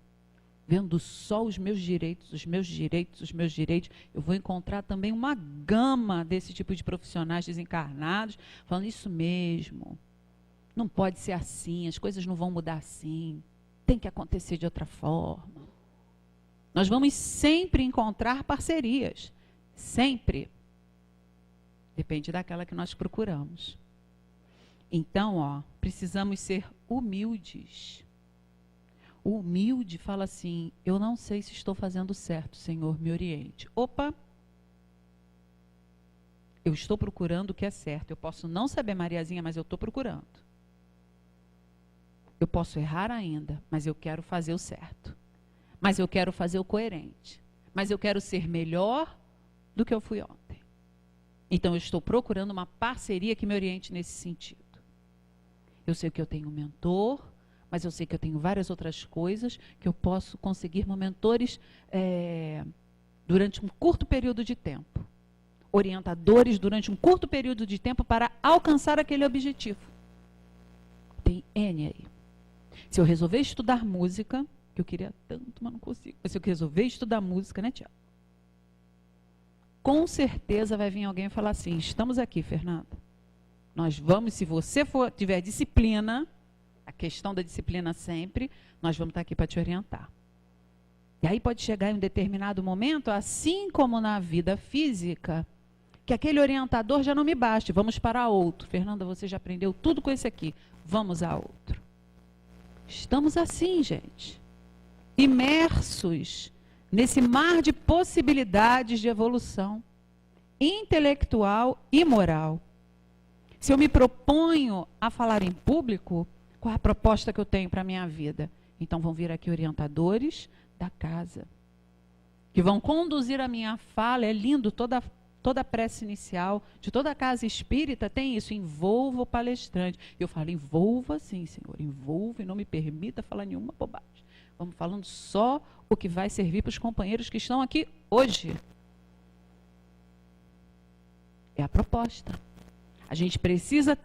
B: vendo só os meus direitos, eu vou encontrar também uma gama desse tipo de profissionais desencarnados, falando isso mesmo. Não pode ser assim, as coisas não vão mudar assim, tem que acontecer de outra forma. Nós vamos sempre encontrar parcerias, sempre. Depende daquela que nós procuramos. Então, precisamos ser humildes. O humilde fala assim, eu não sei se estou fazendo certo, Senhor, me oriente. Opa! Eu estou procurando o que é certo. Eu posso não saber, Mariazinha, mas eu estou procurando. Eu posso errar ainda, mas eu quero fazer o certo. Mas eu quero fazer o coerente. Mas eu quero ser melhor do que eu fui ontem. Então, eu estou procurando uma parceria que me oriente nesse sentido. Eu sei que eu tenho um mentor, mas eu sei que eu tenho várias outras coisas que eu posso conseguir mentores durante um curto período de tempo. Orientadores durante um curto período de tempo para alcançar aquele objetivo. Tem N aí. Se eu resolver estudar música, que eu queria tanto, mas não consigo. Mas se eu resolver estudar música, né, Tiago? Com certeza vai vir alguém e falar assim, estamos aqui, Fernanda. Nós vamos, se você tiver disciplina, a questão da disciplina sempre, nós vamos estar aqui para te orientar. E aí pode chegar em um determinado momento, assim como na vida física, que aquele orientador já não me baste, vamos para outro. Fernanda, você já aprendeu tudo com esse aqui, vamos a outro. Estamos assim, gente, imersos nesse mar de possibilidades de evolução intelectual e moral. Se eu me proponho a falar em público, qual a proposta que eu tenho para a minha vida? Então vão vir aqui orientadores da casa, que vão conduzir a minha fala. É lindo, toda a prece inicial de toda a casa espírita tem isso, envolva o palestrante. Eu falo, envolva sim, Senhor, envolva e não me permita falar nenhuma bobagem. Vamos falando só o que vai servir para os companheiros que estão aqui hoje. É a proposta. A gente precisa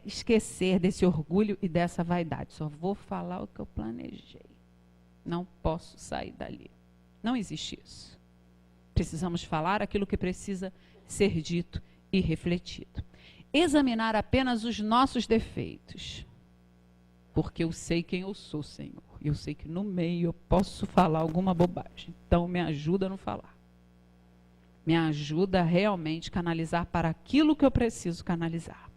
B: esquecer desse orgulho e dessa vaidade. Só vou falar o que eu planejei. Não posso sair dali. Não existe isso. Precisamos falar aquilo que precisa ser dito e refletido. Examinar apenas os nossos defeitos. Porque eu sei quem eu sou, Senhor. Eu sei que no meio eu posso falar alguma bobagem. Então me ajuda a não falar. Me ajuda a realmente canalizar para aquilo que eu preciso canalizar.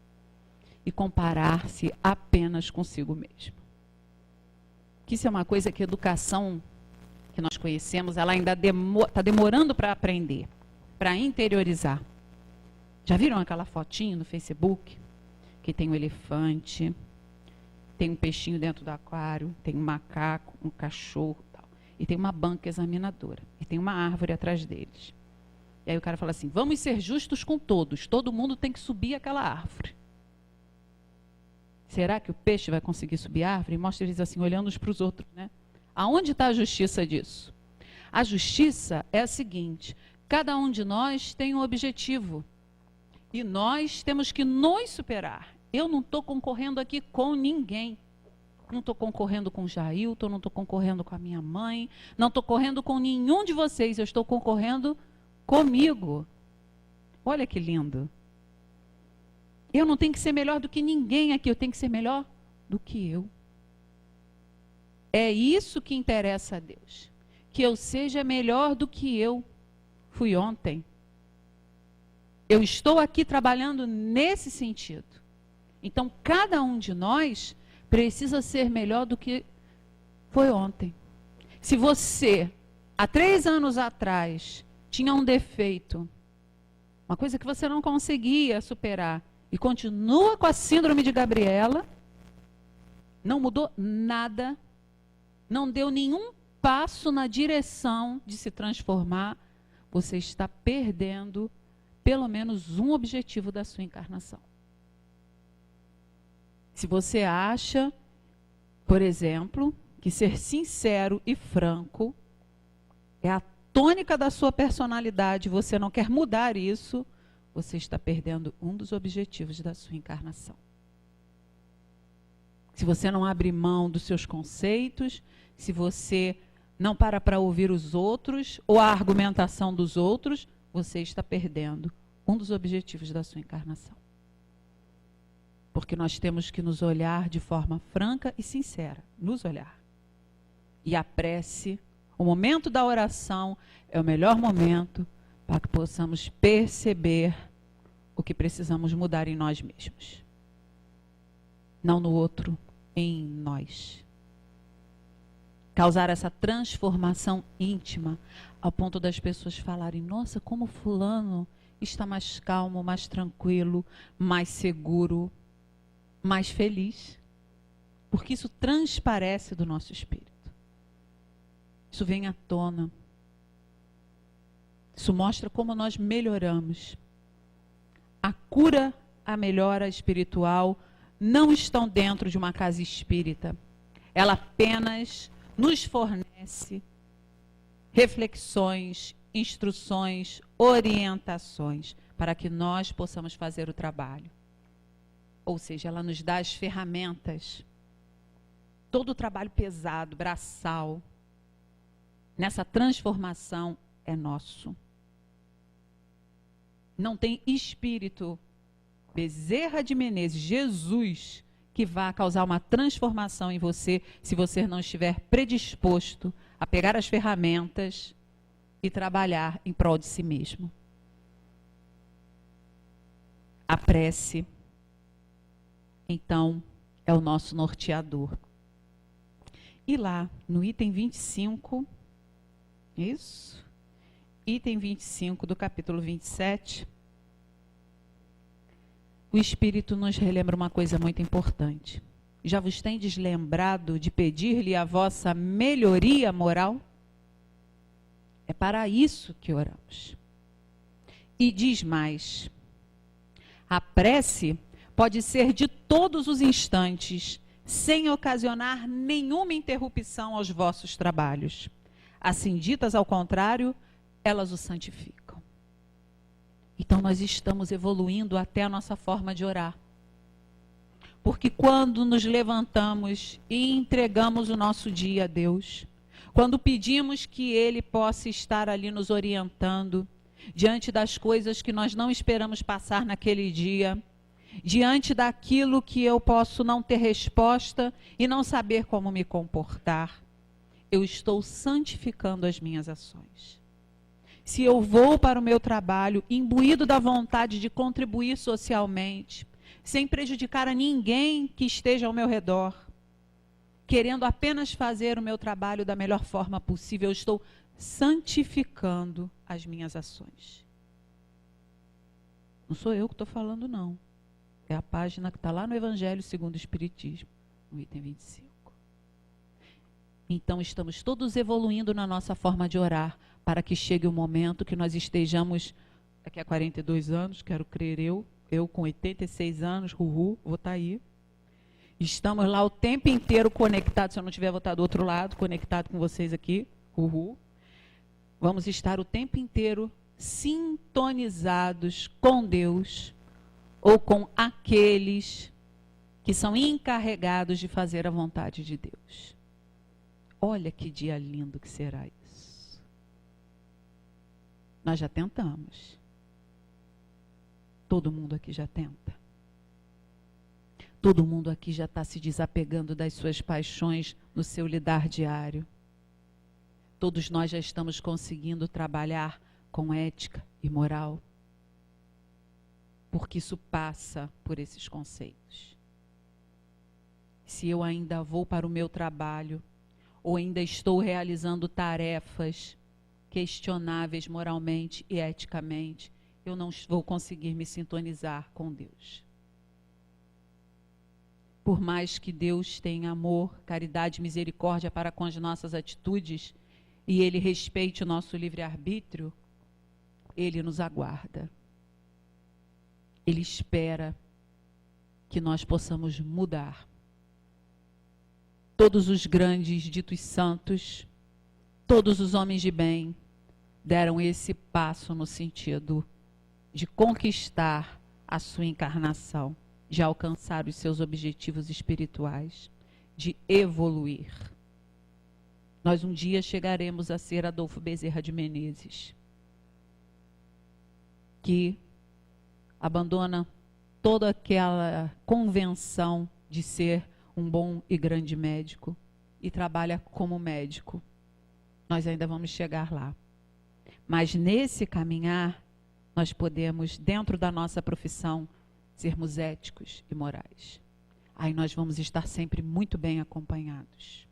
B: E comparar-se apenas consigo mesmo. Que isso é uma coisa que a educação que nós conhecemos, ela ainda está demorando para aprender, para interiorizar. Já viram aquela fotinho no Facebook? Que tem um elefante, tem um peixinho dentro do aquário, tem um macaco, um cachorro, tal, e tem uma banca examinadora, e tem uma árvore atrás deles. E aí o cara fala assim, vamos ser justos com todos, todo mundo tem que subir aquela árvore. Será que o peixe vai conseguir subir a árvore? E mostra eles assim, olhando uns para os outros, né? Aonde está a justiça disso? A justiça é a seguinte, cada um de nós tem um objetivo, e nós temos que nos superar. Eu não estou concorrendo aqui com ninguém. Não estou concorrendo com o Jailton, não estou concorrendo com a minha mãe, não estou concorrendo com nenhum de vocês, eu estou concorrendo comigo. Olha que lindo. Eu não tenho que ser melhor do que ninguém aqui, eu tenho que ser melhor do que eu. É isso que interessa a Deus. Que eu seja melhor do que eu fui ontem. Eu estou aqui trabalhando nesse sentido. Então, cada um de nós precisa ser melhor do que foi ontem. Se você, há 3 anos atrás, tinha um defeito, uma coisa que você não conseguia superar, e continua com a síndrome de Gabriela, não mudou nada, não deu nenhum passo na direção de se transformar, você está perdendo pelo menos um objetivo da sua encarnação. Se você acha, por exemplo, que ser sincero e franco é a tônica da sua personalidade, você não quer mudar isso, você está perdendo um dos objetivos da sua encarnação. Se você não abre mão dos seus conceitos, se você não para ouvir os outros ou a argumentação dos outros, você está perdendo um dos objetivos da sua encarnação. Porque nós temos que nos olhar de forma franca e sincera, nos olhar. E a prece, o momento da oração, é o melhor momento para que possamos perceber o que precisamos mudar em nós mesmos. Não no outro, em nós. Causar essa transformação íntima, ao ponto das pessoas falarem, nossa, como fulano está mais calmo, mais tranquilo, mais seguro, mais feliz. Porque isso transparece do nosso espírito. Isso vem à tona. Isso mostra como nós melhoramos. A cura, a melhora espiritual não estão dentro de uma casa espírita. Ela apenas nos fornece reflexões, instruções, orientações para que nós possamos fazer o trabalho. Ou seja, ela nos dá as ferramentas. Todo o trabalho pesado, braçal, nessa transformação é nosso. Não tem espírito, Bezerra de Menezes, Jesus, que vá causar uma transformação em você, se você não estiver predisposto a pegar as ferramentas e trabalhar em prol de si mesmo. A prece, então, é o nosso norteador. E lá, no item 25, isso? Item 25 do capítulo 27, o Espírito nos relembra uma coisa muito importante. Já vos tendes lembrado de pedir-lhe a vossa melhoria moral? É para isso que oramos. E diz mais, a prece pode ser de todos os instantes, sem ocasionar nenhuma interrupção aos vossos trabalhos. Assim ditas, ao contrário, elas o santificam. Então nós estamos evoluindo até a nossa forma de orar. Porque quando nos levantamos e entregamos o nosso dia a Deus, quando pedimos que Ele possa estar ali nos orientando, diante das coisas que nós não esperamos passar naquele dia, diante daquilo que eu posso não ter resposta e não saber como me comportar, eu estou santificando as minhas ações. Se eu vou para o meu trabalho imbuído da vontade de contribuir socialmente, sem prejudicar a ninguém que esteja ao meu redor, querendo apenas fazer o meu trabalho da melhor forma possível, eu estou santificando as minhas ações. Não sou eu que estou falando, não. É a página que está lá no Evangelho segundo o Espiritismo, no item 25. Então, estamos todos evoluindo na nossa forma de orar, para que chegue o momento que nós estejamos, daqui a 42 anos, quero crer eu com 86 anos, vou estar aí. Estamos lá o tempo inteiro conectados, se eu não tiver, vou estar do outro lado, conectado com vocês aqui, Vamos estar o tempo inteiro sintonizados com Deus, ou com aqueles que são encarregados de fazer a vontade de Deus. Olha que dia lindo que será isso. Nós já tentamos. Todo mundo aqui já tenta. Todo mundo aqui já está se desapegando das suas paixões no seu lidar diário. Todos nós já estamos conseguindo trabalhar com ética e moral. Porque isso passa por esses conceitos. Se eu ainda vou para o meu trabalho, ou ainda estou realizando tarefas questionáveis moralmente e eticamente, eu não vou conseguir me sintonizar com Deus. Por mais que Deus tenha amor, caridade e misericórdia para com as nossas atitudes, e Ele respeite o nosso livre-arbítrio, Ele nos aguarda. Ele espera que nós possamos mudar. Todos os grandes ditos santos, todos os homens de bem, deram esse passo no sentido de conquistar a sua encarnação, de alcançar os seus objetivos espirituais, de evoluir. Nós um dia chegaremos a ser Adolfo Bezerra de Menezes, que abandona toda aquela convenção de ser um bom e grande médico e trabalha como médico. Nós ainda vamos chegar lá. Mas nesse caminhar, nós podemos, dentro da nossa profissão, sermos éticos e morais. Aí nós vamos estar sempre muito bem acompanhados.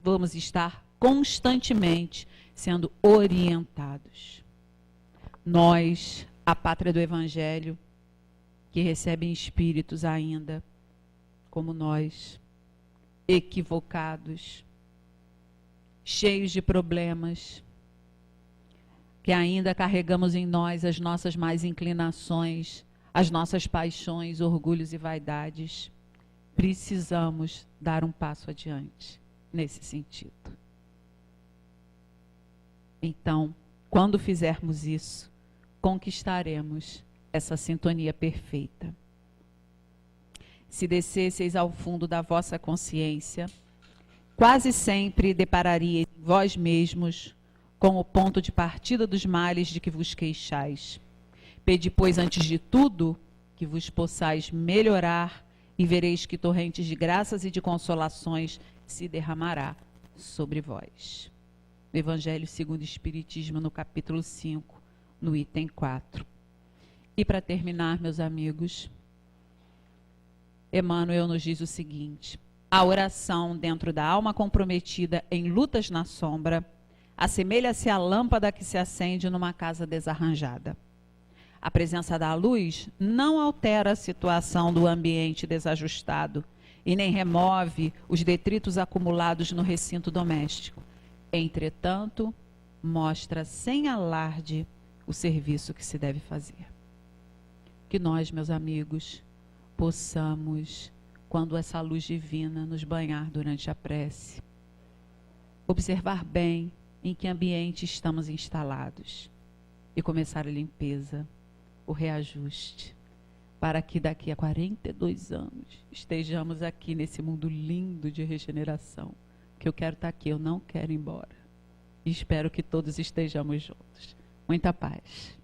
B: Vamos estar constantemente sendo orientados. Nós, a pátria do Evangelho, que recebem espíritos ainda, como nós, equivocados, cheios de problemas, que ainda carregamos em nós as nossas más inclinações, as nossas paixões, orgulhos e vaidades, precisamos dar um passo adiante nesse sentido. Então, quando fizermos isso, conquistaremos essa sintonia perfeita. Se descesseis ao fundo da vossa consciência, quase sempre depararíeis em vós mesmos com o ponto de partida dos males de que vos queixais. Pedi, pois, antes de tudo, que vos possais melhorar, e vereis que torrentes de graças e de consolações se derramará sobre vós. O Evangelho segundo o Espiritismo, no capítulo 5, no item 4. E para terminar, meus amigos, Emmanuel nos diz o seguinte: a oração dentro da alma comprometida em lutas na sombra assemelha-se à lâmpada que se acende numa casa desarranjada. A presença da luz não altera a situação do ambiente desajustado e nem remove os detritos acumulados no recinto doméstico. Entretanto, mostra sem alarde o serviço que se deve fazer. Que nós, meus amigos, possamos, quando essa luz divina nos banhar durante a prece, observar bem em que ambiente estamos instalados e começar a limpeza, o reajuste, para que daqui a 42 anos estejamos aqui nesse mundo lindo de regeneração que eu quero estar aqui, eu não quero ir embora. E espero que todos estejamos juntos. Muita paz.